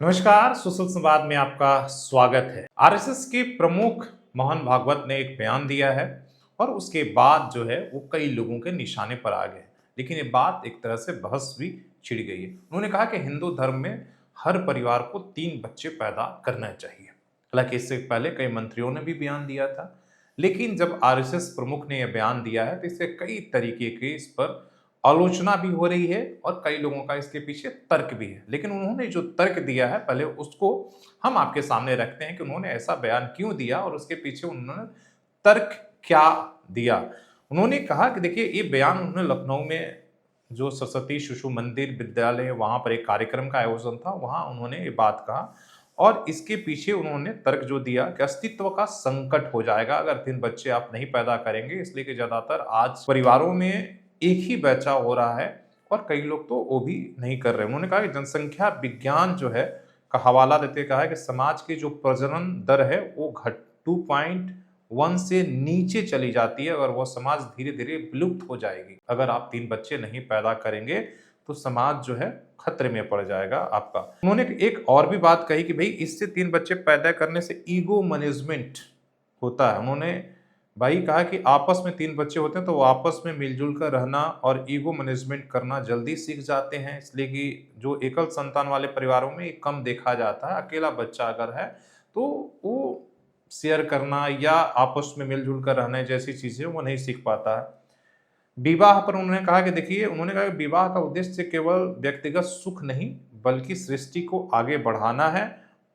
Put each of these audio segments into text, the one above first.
नमस्कार, सुशील संवाद में आपका स्वागत है। आरएसएस के प्रमुख मोहन भागवत ने एक बयान दिया है और उसके बाद जो है वो कई लोगों के निशाने पर आ गए। लेकिन ये बात एक तरह से बहस भी छिड़ गई है। उन्होंने कहा कि हिंदू धर्म में हर परिवार को 3 बच्चे पैदा करना चाहिए। हालांकि इससे पहले कई मंत्रियों ने भी बयान दिया था, लेकिन जब आरएसएस प्रमुख ने यह बयान दिया है तो इससे कई तरीके के इस पर आलोचना भी हो रही है और कई लोगों का इसके पीछे तर्क भी है। लेकिन उन्होंने जो तर्क दिया है पहले उसको हम आपके सामने रखते हैं कि उन्होंने ऐसा बयान क्यों दिया और उसके पीछे उन्होंने तर्क क्या दिया। उन्होंने कहा कि देखिए, ये बयान उन्होंने लखनऊ में जो सरस्वती शिशु मंदिर विद्यालय वहां पर एक कार्यक्रम का आयोजन था, वहां उन्होंने ये बात कहा और इसके पीछे उन्होंने तर्क जो दिया कि अस्तित्व का संकट हो जाएगा अगर 3 बच्चे आप नहीं पैदा करेंगे, इसलिए कि ज्यादातर आज परिवारों में एक ही बच्चा हो रहा है और कई लोग तो वो भी नहीं कर रहे। उन्होंने कहा कि जनसंख्या विज्ञान जो है का हवाला देते कहा है कि समाज की जो प्रजनन दर है वो 2.1 से नीचे चली जाती है और वो समाज धीरे धीरे विलुप्त हो जाएगी। अगर आप 3 बच्चे नहीं पैदा करेंगे तो समाज जो है खतरे में पड़ जाएगा आपका। उन्होंने एक और भी बात कही कि भाई इससे 3 बच्चे पैदा करने से ईगो मैनेजमेंट होता है। उन्होंने भाई कहा कि आपस में 3 बच्चे होते हैं तो वो आपस में मिलजुल कर रहना और ईगो मैनेजमेंट करना जल्दी सीख जाते हैं, इसलिए कि जो एकल संतान वाले परिवारों में कम देखा जाता है। अकेला बच्चा अगर है तो वो शेयर करना या आपस में मिलजुल कर रहने जैसी चीजें वो नहीं सीख पाता है। विवाह पर उन्होंने कहा कि देखिए, उन्होंने कहा कि विवाह का उद्देश्य केवल व्यक्तिगत सुख नहीं बल्कि सृष्टि को आगे बढ़ाना है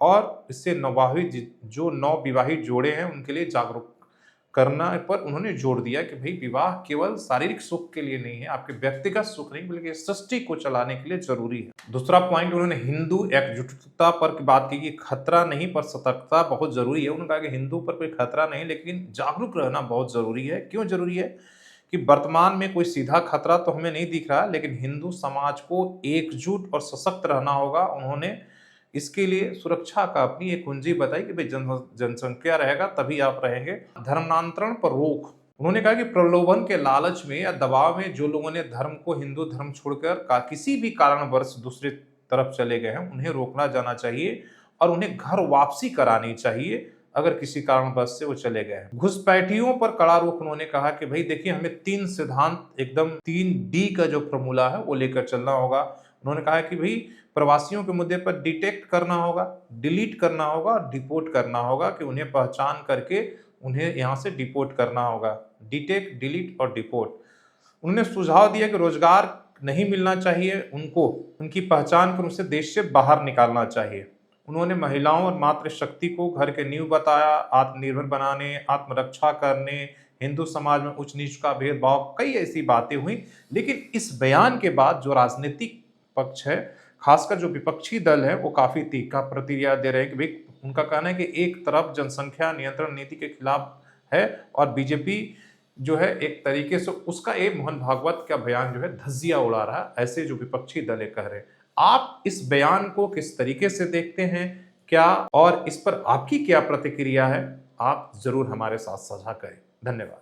और इससे नवविवाहित जोड़े हैं उनके लिए जागरूक करना पर उन्होंने जोर दिया कि भाई विवाह केवल शारीरिक सुख के लिए नहीं है, आपके व्यक्तिगत सुख नहीं बल्कि सृष्टि को चलाने के लिए जरूरी है। दूसरा पॉइंट उन्होंने हिंदू एकजुटता पर बात की कि खतरा नहीं पर सतर्कता बहुत जरूरी है। उन्होंने कहा कि हिंदू पर कोई खतरा नहीं लेकिन जागरूक रहना बहुत जरूरी है। क्यों जरूरी है कि वर्तमान में कोई सीधा खतरा तो हमें नहीं दिख रहा, लेकिन हिंदू समाज को एकजुट और सशक्त रहना होगा। उन्होंने इसके लिए सुरक्षा का अपनी एक कुंजी बताई कि भाई जनसंख्या रहेगा तभी आप रहेंगे। धर्मांतरण पर रोक, उन्होंने कहा कि प्रलोभन के लालच में या दबाव में जो लोगों ने धर्म को हिंदू धर्म छोड़कर किसी भी कारणवश दूसरी तरफ चले गए हैं उन्हें रोकना जाना चाहिए और उन्हें घर वापसी करानी चाहिए अगर किसी कारणवश से वो चले गए हैं। घुसपैठियों पर कड़ा रोक, उन्होंने कहा कि भाई देखिए, हमें 3 सिद्धांत एकदम 3D का जो फॉर्मूला है वो लेकर चलना होगा। उन्होंने कहा कि भाई प्रवासियों के मुद्दे पर डिटेक्ट करना होगा, डिलीट करना होगा और डिपोर्ट करना होगा कि उन्हें पहचान करके उन्हें यहाँ से डिपोर्ट करना होगा। डिटेक्ट, डिलीट और डिपोर्ट। उन्होंने सुझाव दिया कि रोजगार नहीं मिलना चाहिए उनको, उनकी पहचान कर उसे देश से बाहर निकालना चाहिए। उन्होंने महिलाओं और मातृशक्ति को घर के नींव बताया, आत्मनिर्भर बनाने, आत्मरक्षा करने, हिंदू समाज में उच्च नीच का भेदभाव, कई ऐसी बातें हुई। लेकिन इस बयान के बाद जो राजनीतिक पक्ष है, खासकर जो विपक्षी दल है, वो काफी तीखा प्रतिक्रिया दे रहे हैं कि भाई उनका कहना है कि एक तरफ जनसंख्या नियंत्रण नीति के खिलाफ है और बीजेपी जो है एक तरीके से उसका एक मोहन भागवत का बयान जो है धज्जियां उड़ा रहा है, ऐसे जो विपक्षी दल है कह रहे हैं। आप इस बयान को किस तरीके से देखते हैं, क्या और इस पर आपकी क्या प्रतिक्रिया है, आप जरूर हमारे साथ साझा करें। धन्यवाद।